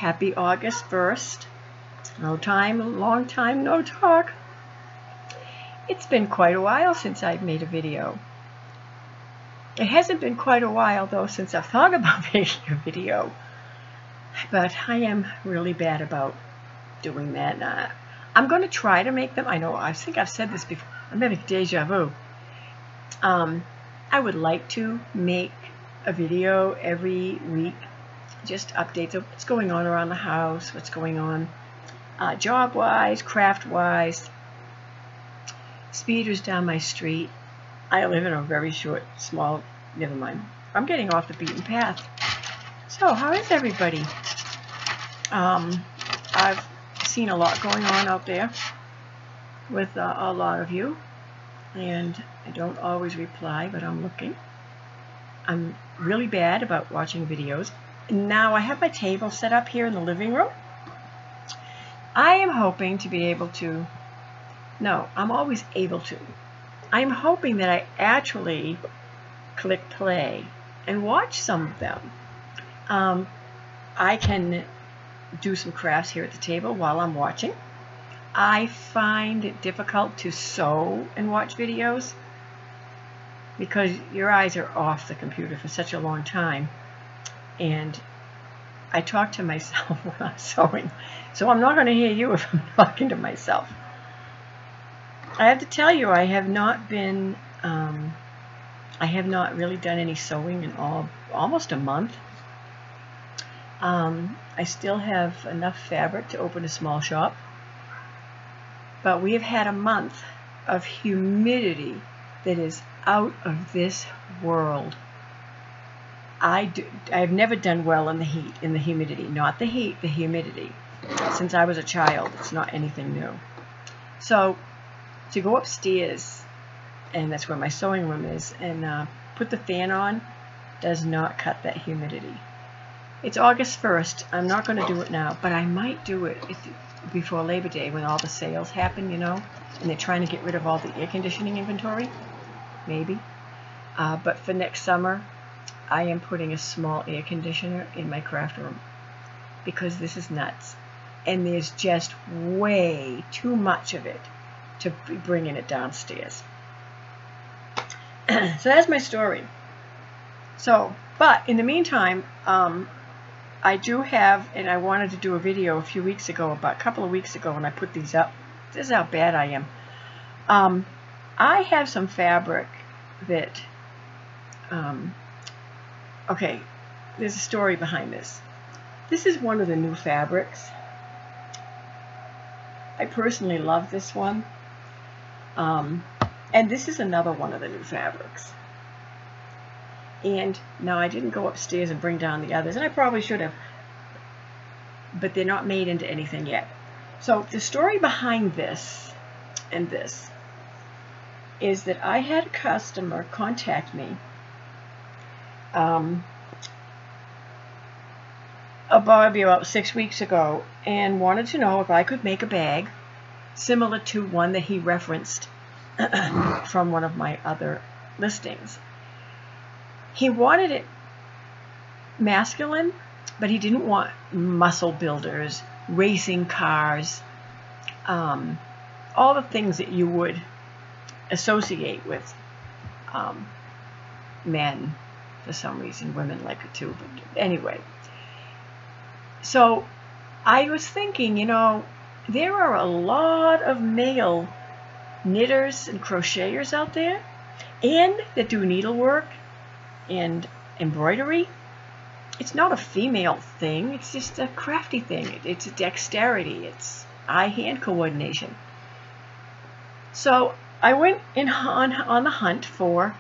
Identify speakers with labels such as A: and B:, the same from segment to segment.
A: Happy August 1st. Long time no talk. It's been quite a while since I've made a video. It hasn't been quite a while though since I've thought about making a video. But I am really bad about doing that. I'm going to try to make them. I think I've said this before. I'm having deja vu. I would like to make a video every week. Just updates of what's going on around the house, what's going on job-wise, craft-wise. Speeders down my street. I live in a very small, never mind. I'm getting off the beaten path. So, how is everybody? I've seen a lot going on out there with a lot of you, and I don't always reply, but I'm looking. I'm really bad about watching videos. Now I have my table set up here in the living room. I am hoping to be able to, no, I'm always able to. I'm hoping that I actually click play and watch some of them. I can do some crafts here at the table while I'm watching. I find it difficult to sew and watch videos because your eyes are off the computer for such a long time. And I talk to myself when I'm sewing. So I'm not going to hear you if I'm talking to myself. I have to tell you, I have not been, I have not really done any sewing in almost a month. I still have enough fabric to open a small shop. But we have had a month of humidity that is out of this world. I've never done well in the heat, in the humidity. Not the heat, the humidity. Since I was a child, it's not anything new. So, to go upstairs, and that's where my sewing room is, and put the fan on, does not cut that humidity. It's August 1st. I'm not going to do it now, but I might do it before Labor Day when all the sales happen, you know, and they're trying to get rid of all the air conditioning inventory. Maybe. But for next summer, I am putting a small air conditioner in my craft room because this is nuts. And there's just way too much of it to be bringing it downstairs. So that's my story. So, but in the meantime, I do have, and I wanted to do a video a few weeks ago, about a couple of weeks ago when I put these up. This is how bad I am. I have some fabric that, okay, there's a story behind this. This is one of the new fabrics. I personally love this one. And this is another one of the new fabrics. And now I didn't go upstairs and bring down the others, and I probably should have, but they're not made into anything yet. So the story behind this and this is that I had a customer contact me about 6 weeks ago and wanted to know if I could make a bag similar to one that he referenced from one of my other listings. He wanted it masculine, but he didn't want muscle builders, racing cars, all the things that you would associate with men. For some reason, women like it too, but anyway. So I was thinking, you know, there are a lot of male knitters and crocheters out there, and that do needlework and embroidery. It's not a female thing, it's just a crafty thing. It's a dexterity, it's eye-hand coordination. So I went on the hunt for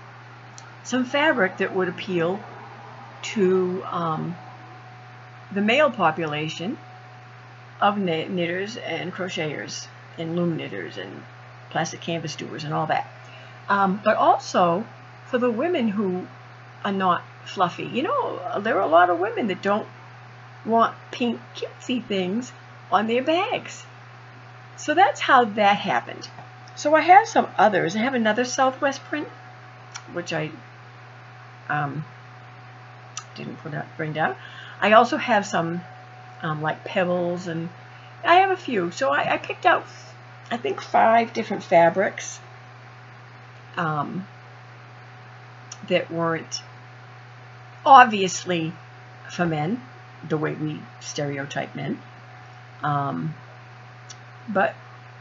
A: some fabric that would appeal to the male population of knitters and crocheters and loom knitters and plastic canvas doers and all that. But also for the women who are not fluffy. You know, there are a lot of women that don't want pink cutesy things on their bags. So that's how that happened. So I have some others. I have another Southwest print, which I didn't bring down. I also have some like pebbles, and I have a few. So I picked out, I think, 5 different fabrics that weren't obviously for men, the way we stereotype men, but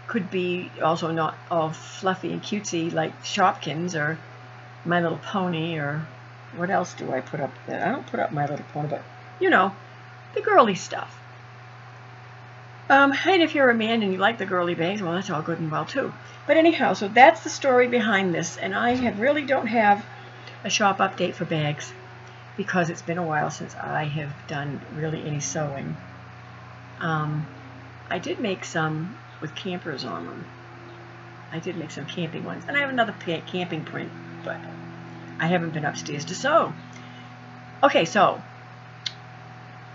A: could be also not all fluffy and cutesy like Shopkins or My Little Pony, or what else do I put up there? I don't put up My Little Pony, but you know, the girly stuff. And if you're a man and you like the girly bags, well, that's all good and well too. But anyhow, so that's the story behind this, and I really don't have a shop update for bags because it's been a while since I have done really any sewing. I did make some with campers on them. I did make some camping ones, and I have another camping print, but I haven't been upstairs to sew. Okay, so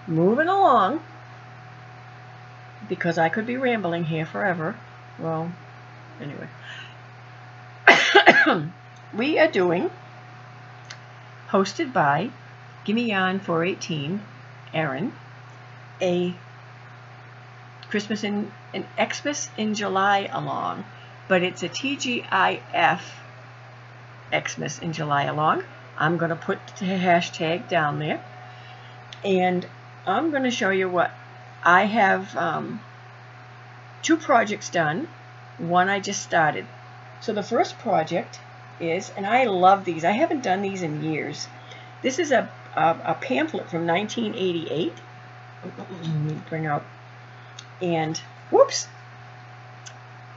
A: moving along, because I could be rambling here forever. Well, anyway. We are doing, hosted by Gimme Yarn 418, Erin, a Christmas and Xmas in July along, but it's a tgifxmasinjuly in July along. I'm going to put the hashtag down there, and I'm going to show you what I have. 2 projects done. One I just started. So the first project is, and I love these. I haven't done these in years. This is a pamphlet from 1988. Let me bring out, and whoops,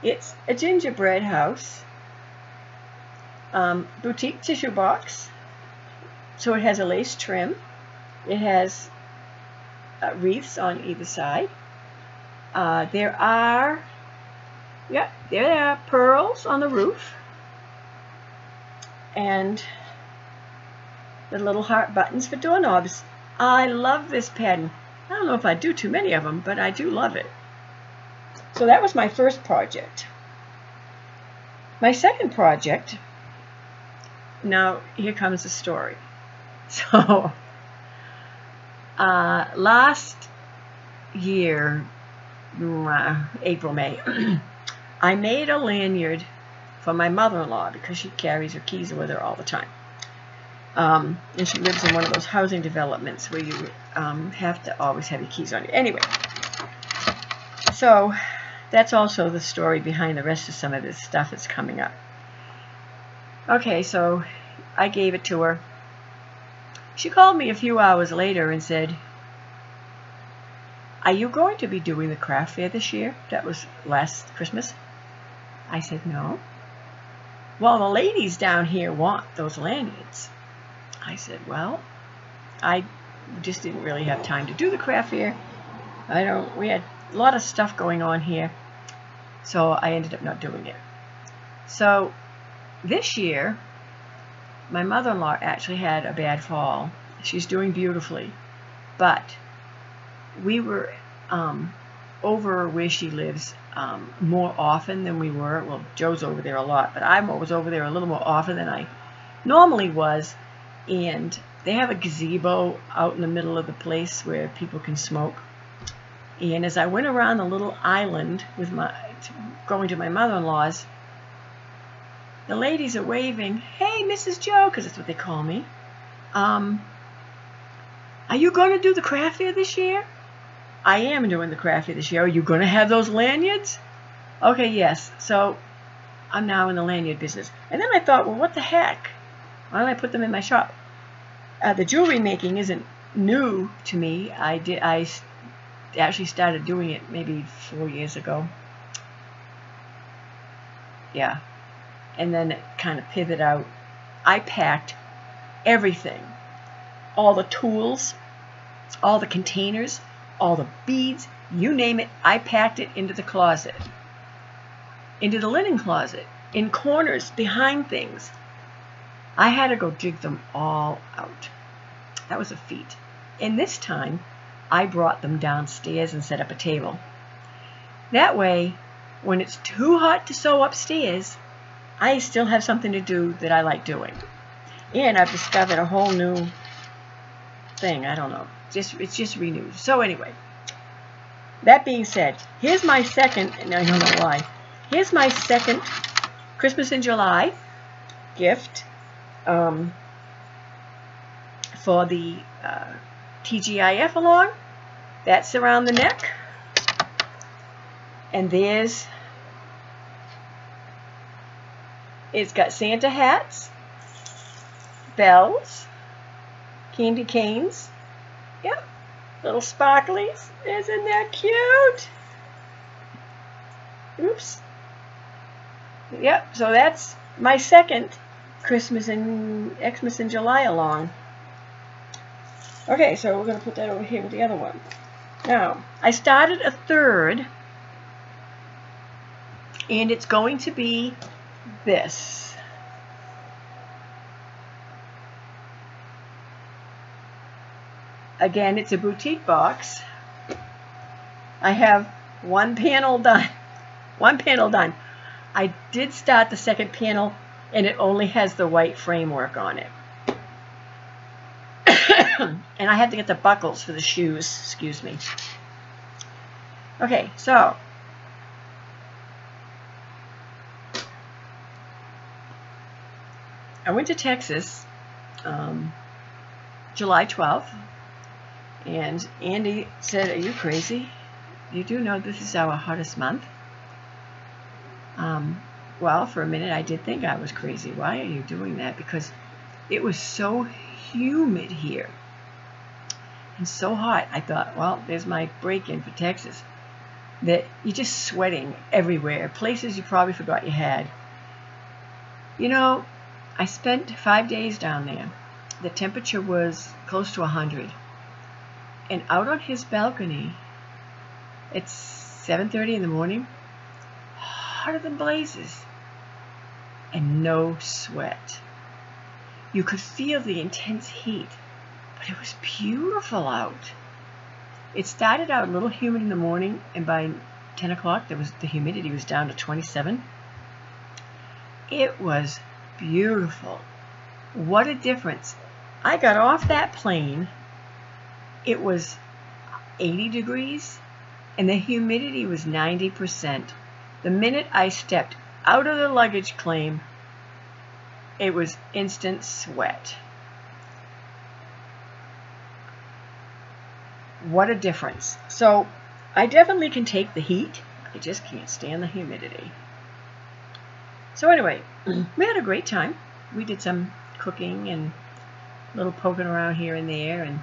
A: it's a gingerbread house, boutique tissue box. So it has a lace trim. It has wreaths on either side. There are pearls on the roof, and the little heart buttons for doorknobs. I love this pattern. I don't know if I do too many of them, but I do love it. So that was my first project. My second project, now here comes the story. So last year, April, May, I made a lanyard for my mother-in-law because she carries her keys with her all the time. And she lives in one of those housing developments where you have to always have your keys on you. Anyway, so that's also the story behind the rest of some of this stuff that's coming up. Okay, so I gave it to her. She called me a few hours later and said, "Are you going to be doing the craft fair this year?" That was last Christmas. I said, "No." "Well, the ladies down here want those lanyards." I said, "Well, I just didn't really have time to do the craft fair. We had a lot of stuff going on here, so I ended up not doing it." So this year, my mother-in-law actually had a bad fall. She's doing beautifully, but we were over where she lives more often than we were. Well, Joe's over there a lot, but I was over there a little more often than I normally was. And they have a gazebo out in the middle of the place where people can smoke. And as I went around the little island with going to my mother-in-law's, the ladies are waving, "Hey, Mrs. Joe," because that's what they call me. "Are you going to do the craft fair this year?" "I am doing the craft fair this year." "Are you going to have those lanyards?" "Okay, yes." So I'm now in the lanyard business. And then I thought, well, what the heck? Why don't I put them in my shop? The jewelry making isn't new to me. I actually started doing it maybe 4 years ago. Yeah. And then it kind of pivoted out. I packed everything. All the tools, all the containers, all the beads, you name it, I packed it into the closet. Into the linen closet. In corners, behind things. I had to go dig them all out. That was a feat. And this time, I brought them downstairs and set up a table. That way, when it's too hot to sew upstairs, I still have something to do that I like doing. And I've discovered a whole new thing. I don't know. It's just renewed. So anyway, that being said, here's my second, and I don't know why, here's my second Christmas in July gift for the tgifxmasinjuly. That's around the neck. And there's, it's got Santa hats, bells, candy canes, yep, little sparklies. Isn't that cute? Oops. Yep, so that's my second tgifxmasinjuly along. Okay, so we're going to put that over here with the other one. Now, I started a third, and it's going to be this. Again, it's a boutique box. I have one panel done. One panel done. I did start the second panel, and it only has the white framework on it. And I had to get the buckles for the shoes. Excuse me. Okay, so I went to Texas July 12th, and Andy said, "Are you crazy? You do know this is our hottest month?" Well, for a minute I did think I was crazy. Why are you doing that? Because it was so humid here and so hot. I thought, well, there's my break-in for Texas. That you're just sweating everywhere, places you probably forgot you had. You know, I spent 5 days down there. The temperature was close to 100. And out on his balcony, it's 7:30 in the morning, hotter than blazes, and no sweat. You could feel the intense heat, but it was beautiful out. It started out a little humid in the morning, and by 10 o'clock, the humidity was down to 27. It was beautiful. What a difference. I got off that plane, it was 80 degrees, and the humidity was 90%. The minute I stepped out of the luggage claim, it was instant sweat. What a difference. So I definitely can take the heat. I just can't stand the humidity. So anyway, we had a great time. We did some cooking and a little poking around here and there, and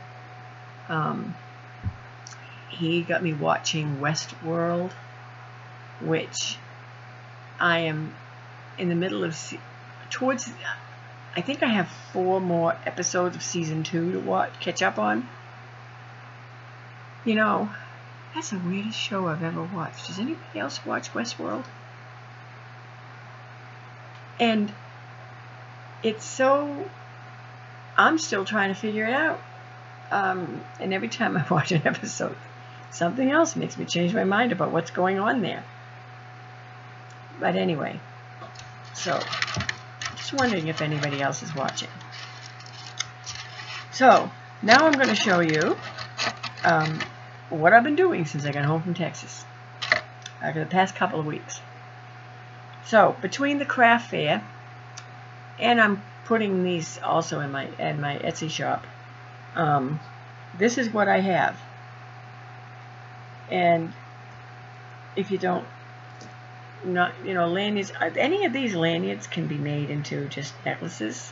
A: he got me watching Westworld, which I am in the middle of I think I have 4 more episodes of season 2 to catch up on. You know, that's the weirdest show I've ever watched. Does anybody else watch Westworld? And it's so, I'm still trying to figure it out. And every time I watch an episode, something else makes me change my mind about what's going on there. But anyway, so just wondering if anybody else is watching. So now I'm going to show you what I've been doing since I got home from Texas for the past couple of weeks. So between the craft fair, and I'm putting these also in my Etsy shop, this is what I have. And if you don't, lanyards, any of these lanyards can be made into just necklaces.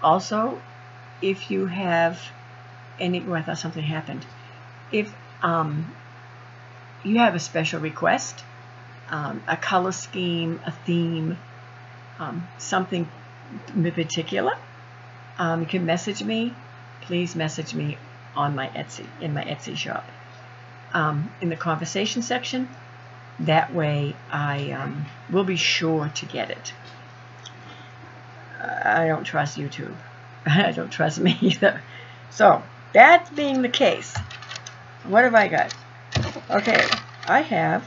A: Also, if you have any, I thought something happened. If you have a special request, a color scheme, a theme, something in particular, you can message me. Please message me on my Etsy, in my Etsy shop, in the conversation section. That way I will be sure to get it. I don't trust YouTube. I don't trust me either. So that being the case, what have I got? Okay, I have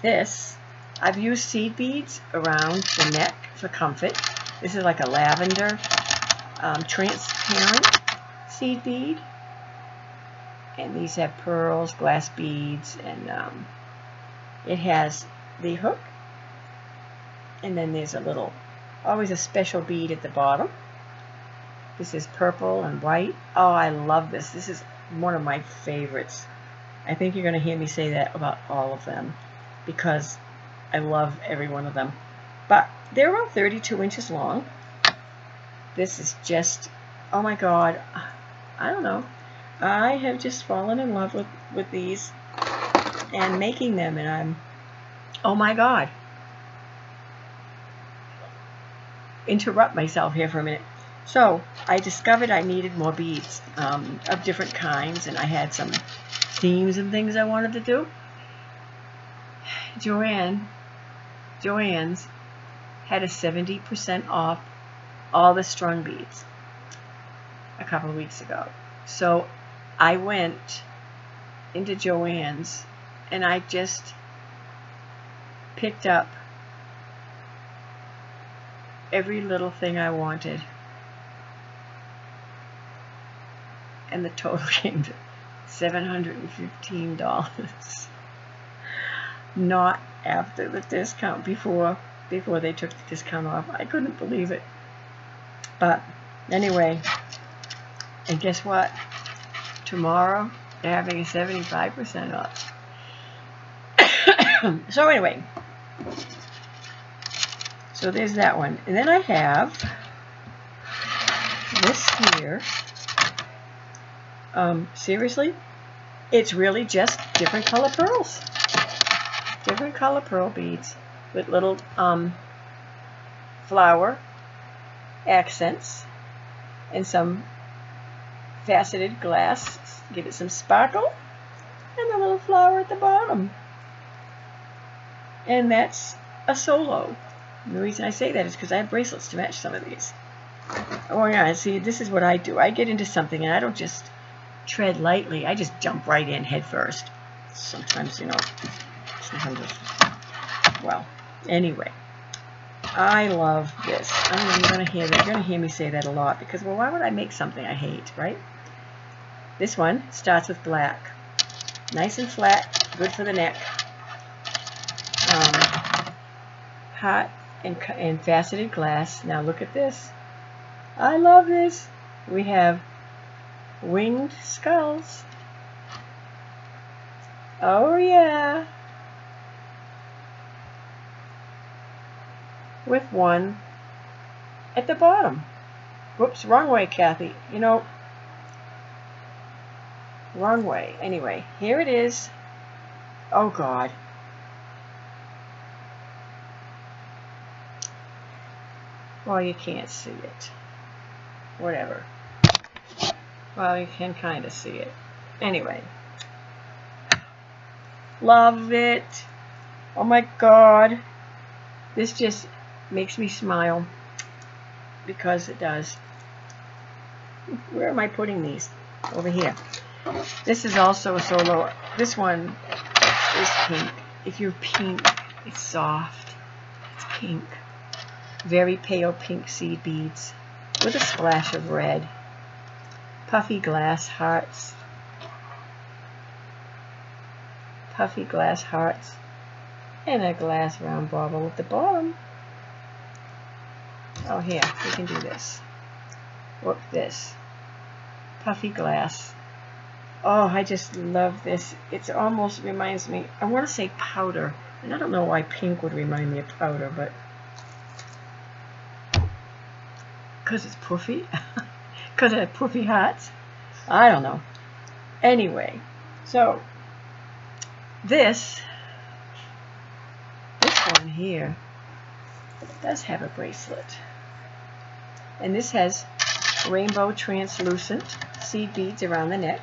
A: this. I've used seed beads around the neck for comfort. This is like a lavender transparent seed bead. And these have pearls, glass beads, and it has the hook. And then there's always a special bead at the bottom. This is purple and white. Oh, I love this. This is one of my favorites. I think you're going to hear me say that about all of them because I love every one of them. But they're about 32 inches long. This is just, oh my God, I don't know. I have just fallen in love with these and making them, and I'm, oh my God. Interrupt myself here for a minute. So I discovered I needed more beads of different kinds, and I had some themes and things I wanted to do. Joann's had a 70% off all the strung beads a couple of weeks ago. So I went into Joann's and I just picked up every little thing I wanted, and the total came to $715. Not after the discount, before they took the discount off. I couldn't believe it. But anyway, and guess what? Tomorrow they're having a 75% off. So anyway, so there's that one. And then I have this here. Seriously, it's really just different color pearls. Different color pearl beads with little flower accents and some faceted glass. Give it some sparkle and a little flower at the bottom. And that's a solo. And the reason I say that is because I have bracelets to match some of these. Oh yeah, see, this is what I do. I get into something and I don't just tread lightly. I just jump right in head first. Sometimes, you know, well, anyway, I love this. I know you're gonna hear me say that a lot because, well, why would I make something I hate, right? This one starts with black, nice and flat, good for the neck. Hot and faceted glass. Now look at this. I love this. We have winged skulls. Oh yeah. With one at the bottom. Whoops, wrong way, Kathy. You know, wrong way. Anyway, here it is. Oh God. Well, you can't see it. Whatever. Well, you can kind of see it. Anyway. Love it. Oh my God. This just makes me smile because it does. Where am I putting these? Over here. This is also a solo. This one is pink. If you're pink, it's soft. It's pink. Very pale pink seed beads with a splash of red. Puffy glass hearts. Puffy glass hearts. And a glass round bauble at the bottom. Oh, here, we can do this. Whoop, this. Puffy glass. Oh, I just love this. It almost reminds me, I want to say powder. And I don't know why pink would remind me of powder, but because it's puffy. Because it had puffy hearts. I don't know. Anyway, so this one here does have a bracelet. And this has rainbow translucent seed beads around the neck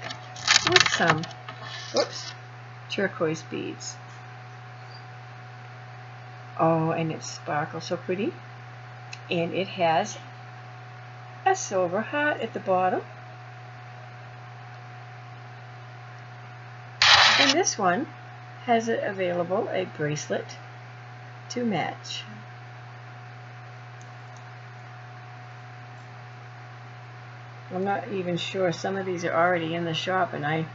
A: with some, whoops, turquoise beads. Oh, and it sparkles so pretty. And it has a silver heart at the bottom. And this one has available a bracelet to match. I'm not even sure. Some of these are already in the shop, and I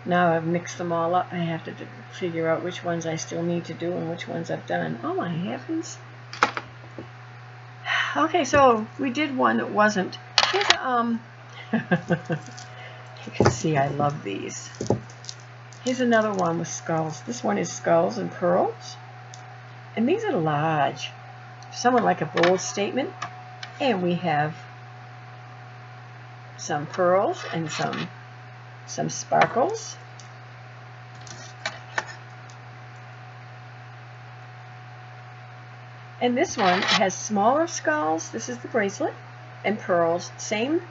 A: Now I've mixed them all up. I have to figure out which ones I still need to do and which ones I've done. Oh my heavens. Okay, so we did one that wasn't. Here's a, you can see I love these. Here's another one with skulls. This one is skulls and pearls. And these are large. Somewhat like a bold statement. And we have some pearls and some sparkles. And this one has smaller skulls. This is the bracelet. And pearls. Same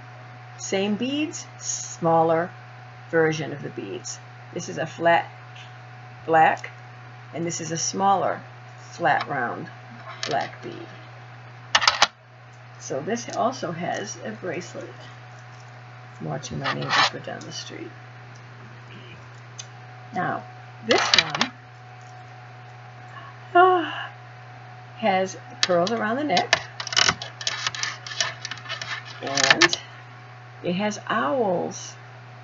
A: beads, smaller version of the beads. This is a flat black, and this is a smaller flat round black bead. So this also has a bracelet. I'm watching my neighbors go down the street. Now, this one has pearls around the neck, and it has owls,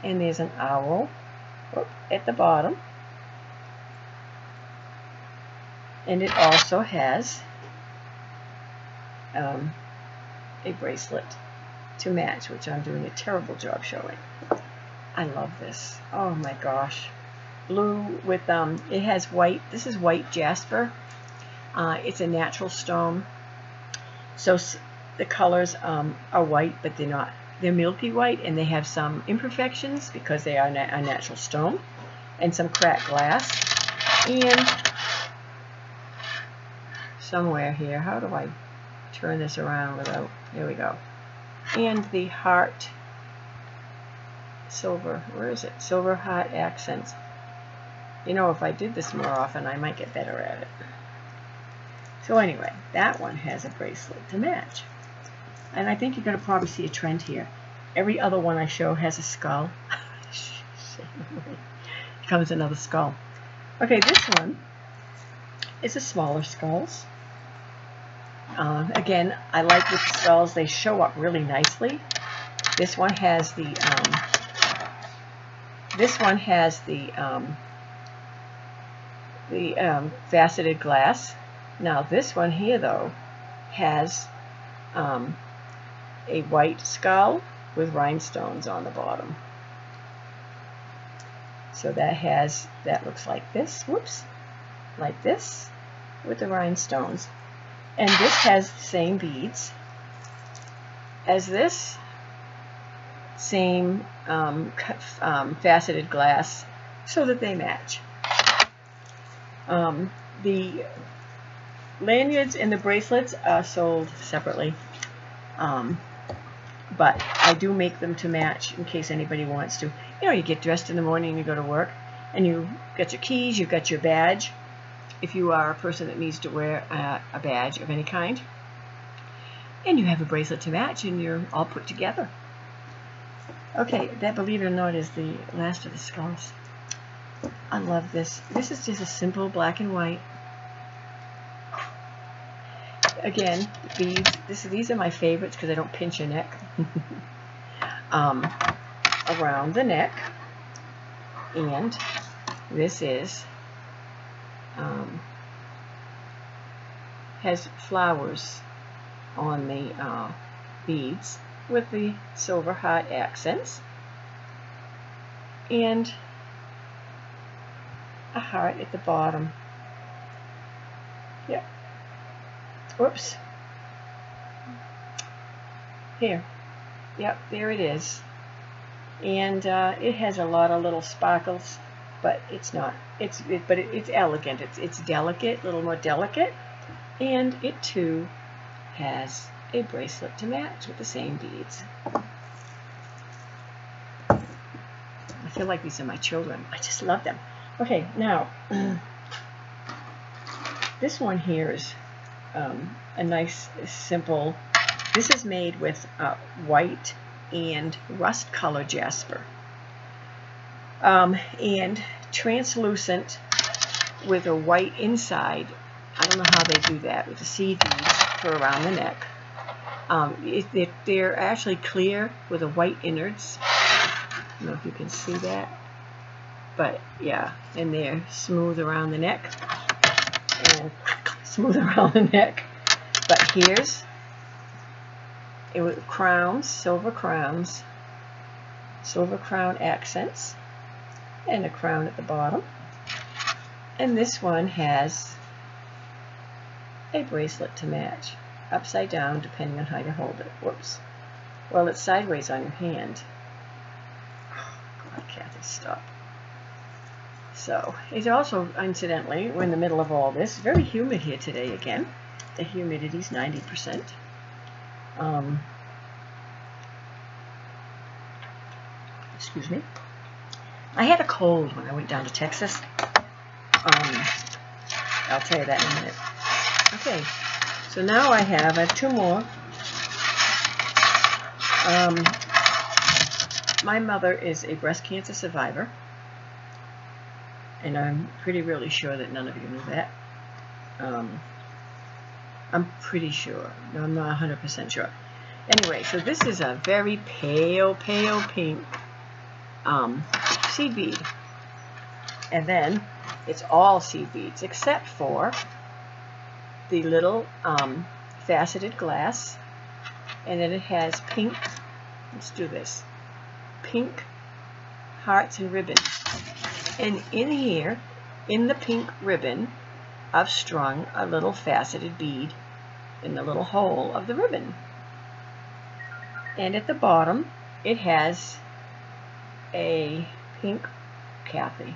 A: and there's an owl at the bottom, and it also has a bracelet to match, which I'm doing a terrible job showing. I love this. Oh my gosh. Blue with, it has white. This is white jasper. It's a natural stone. So the colors are white, but they're not. They're milky white, and they have some imperfections because they are a natural stone, and some cracked glass. And somewhere here, how do I turn this around without, there we go. And the heart, silver, where is it? Silver heart accents. You know, if I did this more often, I might get better at it. So anyway, that one has a bracelet to match. And I think you're going to probably see a trend here. Every other one I show has a skull. Here comes another skull. Okay, this one is a smaller skulls. Again, I like with the skulls, they show up really nicely. This one has the faceted glass. Now this one here though has a white skull with rhinestones on the bottom. So that looks like this, whoops, like this with the rhinestones. And this has the same beads as this, same faceted glass, so that they match. The lanyards and the bracelets are sold separately, but I do make them to match in case anybody wants to. You know, you get dressed in the morning and you go to work, and you got your keys, you've got your badge, if you are a person that needs to wear a badge of any kind, and you have a bracelet to match, and you're all put together. Okay, that, believe it or not, is the last of the skulls. I love this. This is just a simple black and white. Again, these are my favorites because I don't pinch your neck. Around the neck, and this is has flowers on the beads with the silver heart accents, and a heart at the bottom. Yep. Whoops. Here. Yep, there it is. And it has a lot of little sparkles, but it's not. It's elegant. It's delicate, a little more delicate, and it too has a bracelet to match with the same beads. I feel like these are my children. I just love them. Okay, now this one here is a nice, simple. This is made with white and rust color jasper, and translucent with a white inside. I don't know how they do that with the seed beads for around the neck. They're actually clear with a white innards. I don't know if you can see that. But yeah, and they're smooth around the neck and smooth around the neck. But here's it with crowns, silver crown accents, and a crown at the bottom. And this one has a bracelet to match, upside down depending on how you hold it. Whoops. Well, it's sideways on your hand. Oh, God, Kathy, stop. So, it's also, incidentally, we're in the middle of all this. Very humid here today again. The humidity's 90%. Excuse me. I had a cold when I went down to Texas. I'll tell you that in a minute. Okay, so now I have 2 more. My mother is a breast cancer survivor, and I'm really sure that none of you knew that. I'm pretty sure. No, I'm not 100% sure. Anyway, so this is a very pale pink seed bead. And then it's all seed beads except for the little faceted glass. And then it has pink, let's do this, pink hearts and ribbons. And in here, in the pink ribbon, I've strung a little faceted bead in the little hole of the ribbon. And at the bottom, it has a pink, Kathy,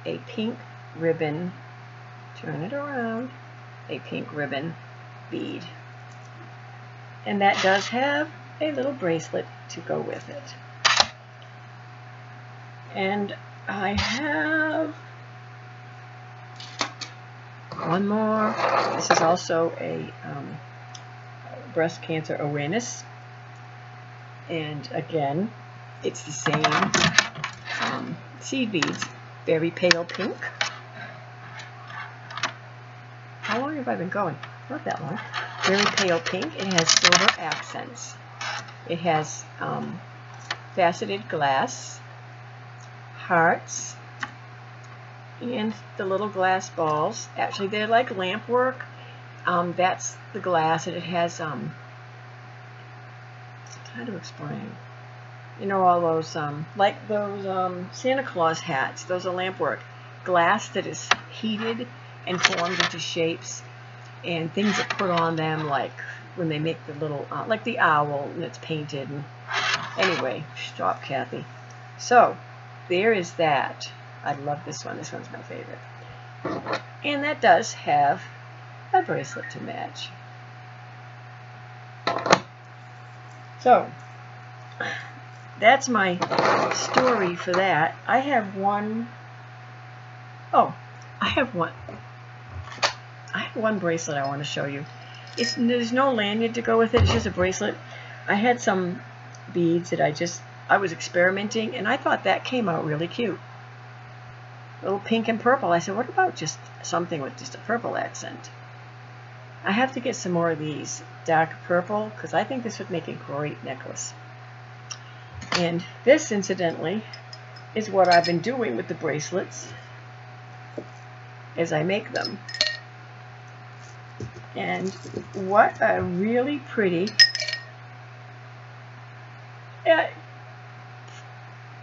A: a pink ribbon, turn it around, a pink ribbon bead. And that does have a little bracelet to go with it. And I have one more. This is also a breast cancer awareness. And again, it's the same seed beads, very pale pink. How long have I been going? Not that long. Very pale pink. It has silver accents. It has faceted glass, hearts, and the little glass balls. Actually, they're like lamp work. That's the glass, and it has how to explain? You know, all those like those Santa Claus hats. Those are lamp work. Glass that is heated and formed into shapes, and things that put on them, like when they make the little like the owl, and it's painted. And anyway, stop, Kathy. So there is that. I love this one. This one's my favorite. And that does have a bracelet to match. So that's my story for that. I have one bracelet I want to show you. There's no lanyard to go with it. It's just a bracelet. I had some beads that I was experimenting, and I thought that came out really cute. A little pink and purple. I said, what about just something with just a purple accent? I have to get some more of these dark purple, because I think this would make a great necklace. And this, incidentally, is what I've been doing with the bracelets as I make them. And what a really pretty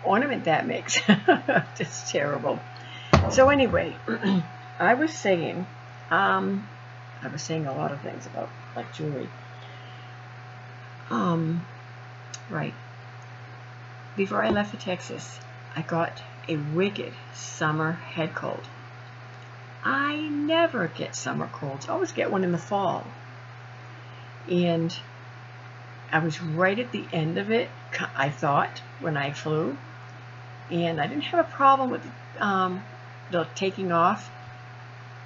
A: ornament that makes. Just terrible. So anyway, I was saying a lot of things about like jewelry. Right. Before I left for Texas, I got a wicked summer head cold. I never get summer colds. I always get one in the fall. And I was right at the end of it, I thought, when I flew. And I didn't have a problem with the taking off.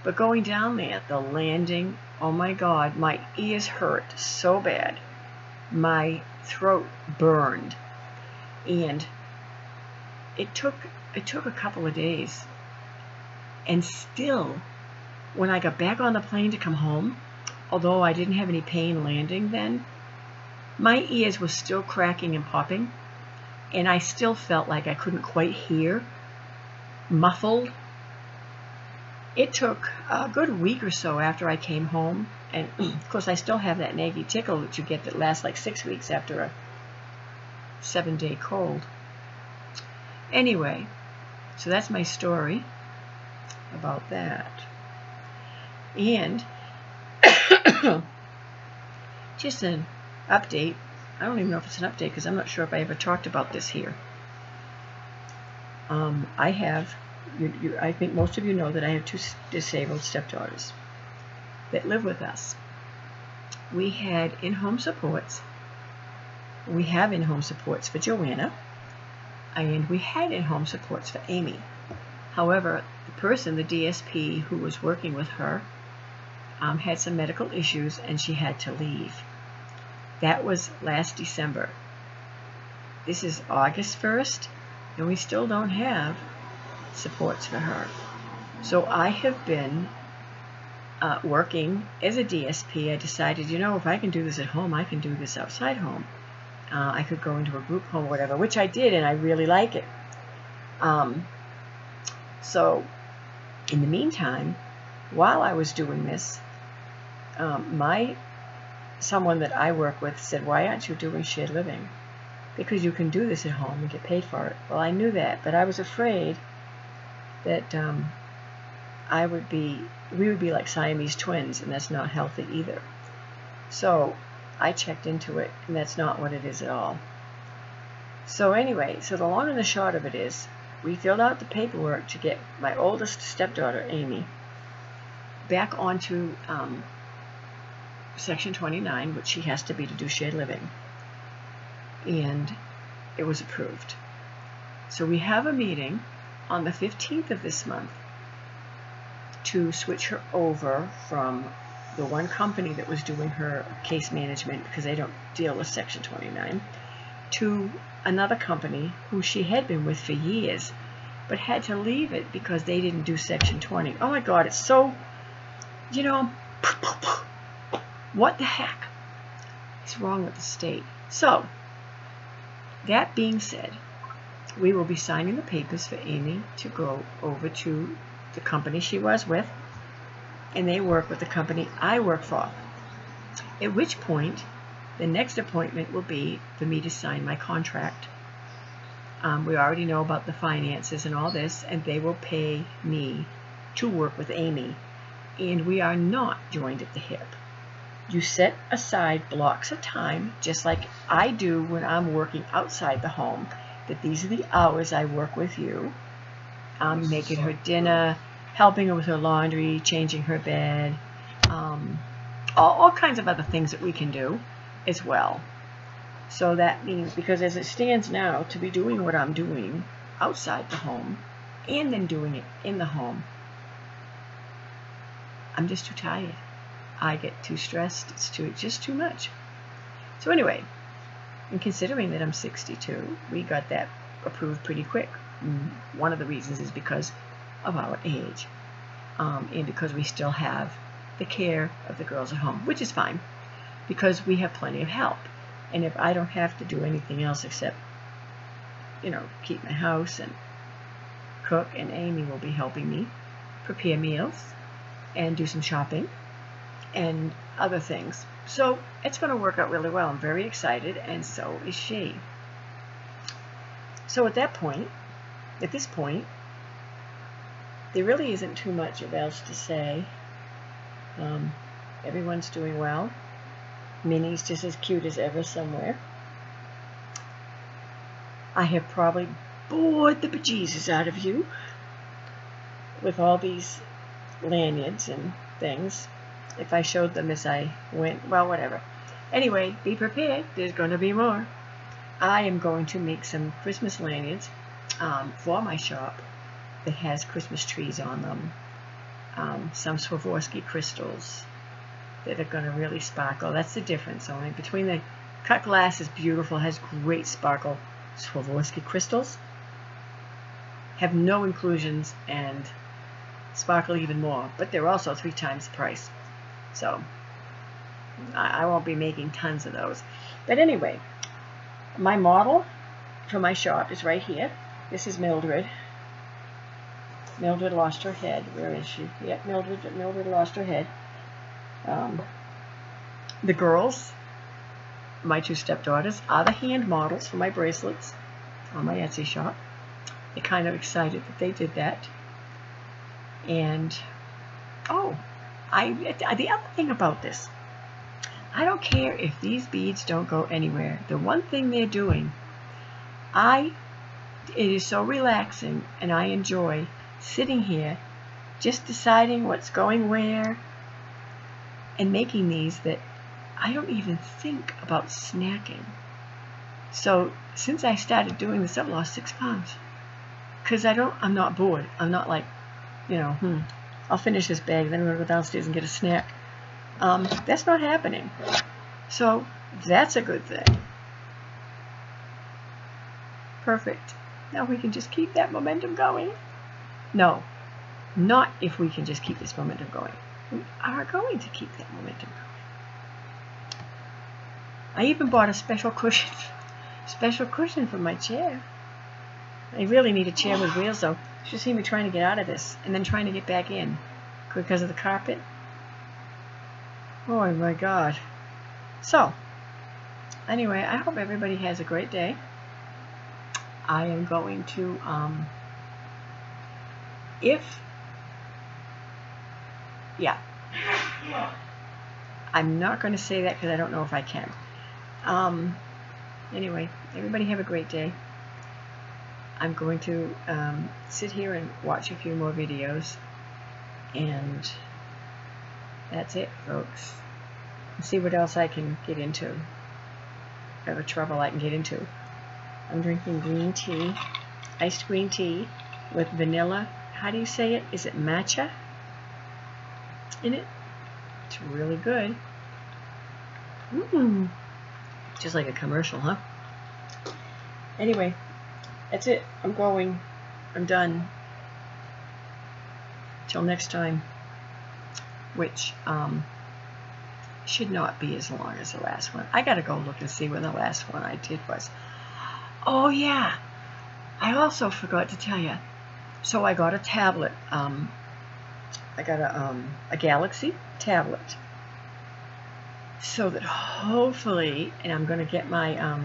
A: But going down there, the landing, oh my God, my ears hurt so bad. My throat burned. And it took a couple of days. And still, when I got back on the plane to come home, although I didn't have any pain landing then, my ears were still cracking and popping, and I still felt like I couldn't quite hear muffled. It took a good week or so after I came home, and of course I still have that naggy tickle that you get that lasts like 6 weeks after a 7-day cold. Anyway, so that's my story about that. And just an update. I don't even know if it's an update because I'm not sure if I ever talked about this here. I have, I think most of you know that I have 2 disabled stepdaughters that live with us. We had in-home supports. We have in-home supports for Joanna, and we had in-home supports for Amy. However, the person, the DSP who was working with her, had some medical issues and she had to leave. That was last December. This is August 1st, and we still don't have supports for her. So I have been working as a DSP. I decided, you know, if I can do this at home, I can do this outside home. I could go into a group home or whatever, which I did, and I really like it. So in the meantime, while I was doing this, someone that I work with said, why aren't you doing shared living? Because you can do this at home and get paid for it. Well, I knew that, but I was afraid that we would be like Siamese twins, and that's not healthy either. So I checked into it, and that's not what it is at all. So anyway, so the long and the short of it is, we filled out the paperwork to get my oldest stepdaughter, Amy, back onto Section 29, which she has to be to do shared living. And it was approved. So we have a meeting on the 15th of this month to switch her over from the one company that was doing her case management, because they don't deal with Section 29, to another company who she had been with for years, but had to leave it because they didn't do Section 20. Oh my God, it's so, you know, what the heck is wrong with the state? So, that being said, we will be signing the papers for Amy to go over to the company she was with, and they work with the company I work for. At which point, the next appointment will be for me to sign my contract. We already know about the finances and all this, and they will pay me to work with Amy. And we are not joined at the hip. You set aside blocks of time, just like I do when I'm working outside the home, that these are the hours I work with you. I'm making her dinner, helping her with her laundry, changing her bed, all kinds of other things that we can do as well. So that means, because as it stands now, to be doing what I'm doing outside the home and then doing it in the home, I'm just too tired. I get too stressed. It's just too much. So anyway, and considering that I'm 62, we got that approved pretty quick. One of the reasons is because of our age, and because we still have the care of the girls at home, which is fine, because we have plenty of help. And if I don't have to do anything else except, you know, keep my house and cook, and Amy will be helping me prepare meals and do some shopping and other things. So it's going to work out really well. I'm very excited, and so is she. So at this point, there really isn't too much else to say. Everyone's doing well. Minnie's just as cute as ever somewhere. I have probably bored the bejesus out of you with all these lanyards and things. If I showed them as I went, well, whatever. Anyway, be prepared. There's going to be more. I am going to make some Christmas lanyards for my shop that has Christmas trees on them. Some Swarovski crystals that are going to really sparkle. That's the difference. Only between the cut glass is beautiful, has great sparkle. Swarovski crystals have no inclusions and sparkle even more, but they're also 3 times the price. So I won't be making tons of those. But anyway, my model for my shop is right here. This is Mildred. Mildred lost her head. Where is she? Yep, Mildred lost her head. The girls, my 2 stepdaughters, are the hand models for my bracelets on my Etsy shop. They're kind of excited that they did that. And, oh, the other thing about this, I don't care if these beads don't go anywhere. The one thing they're doing, it is so relaxing, and I enjoy sitting here just deciding what's going where and making these that I don't even think about snacking. So since I started doing this, I've lost 6 pounds because I'm not bored. I'm not like, you know, I'll finish this bag, then I'm going to go downstairs and get a snack. That's not happening. So that's a good thing. Perfect. Now we can just keep that momentum going. No, not if we can just keep this momentum going. We are going to keep that momentum going. I even bought a special cushion for my chair. I really need a chair with wheels though. You should see me trying to get out of this and then trying to get back in because of the carpet. Oh my God. So, anyway, I hope everybody has a great day. I am going to, I'm not going to say that because I don't know if I can. Anyway, everybody have a great day. I'm going to sit here and watch a few more videos, and that's it, folks. Let's see what else I can get into. Whatever trouble I can get into. I'm drinking green tea, iced green tea with vanilla. How do you say it? Is it matcha in it? It's really good. Just like a commercial, huh? Anyway, that's it. I'm going. I'm done. Till next time, which should not be as long as the last one. I gotta go look and see when the last one I did was. Oh yeah, I also forgot to tell you. So I got a tablet. I got a Galaxy tablet. So that hopefully, and I'm gonna get my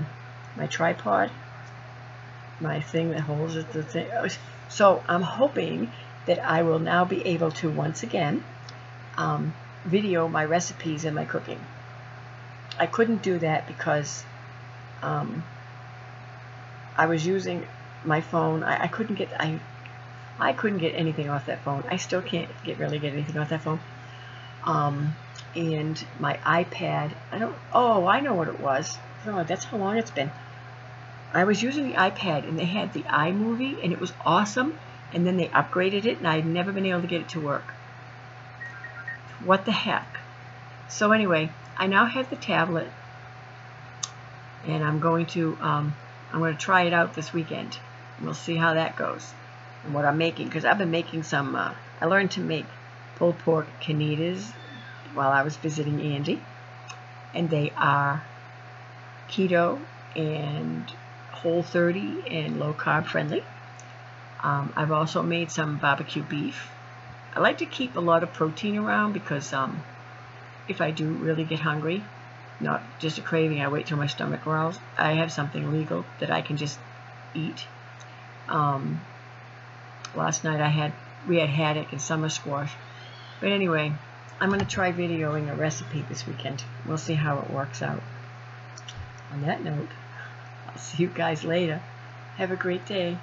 A: my tripod, my thing that holds the thing. So I'm hoping that I will now be able to once again video my recipes and my cooking. I couldn't do that because I was using my phone. I couldn't get anything off that phone. I still can't really get anything off that phone. And my iPad, I know what it was. Oh, that's how long it's been. I was using the iPad and they had the iMovie and it was awesome, and then they upgraded it and I'd never been able to get it to work. What the heck? So anyway, I now have the tablet, and I'm going to try it out this weekend. We'll see how that goes and what I'm making, because I've been making some. I learned to make pulled pork canitas while I was visiting Andy, and they are keto and Whole30 and low carb friendly. I've also made some barbecue beef. I like to keep a lot of protein around because if I do really get hungry, not just a craving, I wait till my stomach growls, I have something legal that I can just eat. Last night we had haddock and summer squash. But anyway, I'm going to try videoing a recipe this weekend. We'll see how it works out. On that note, I'll see you guys later. Have a great day.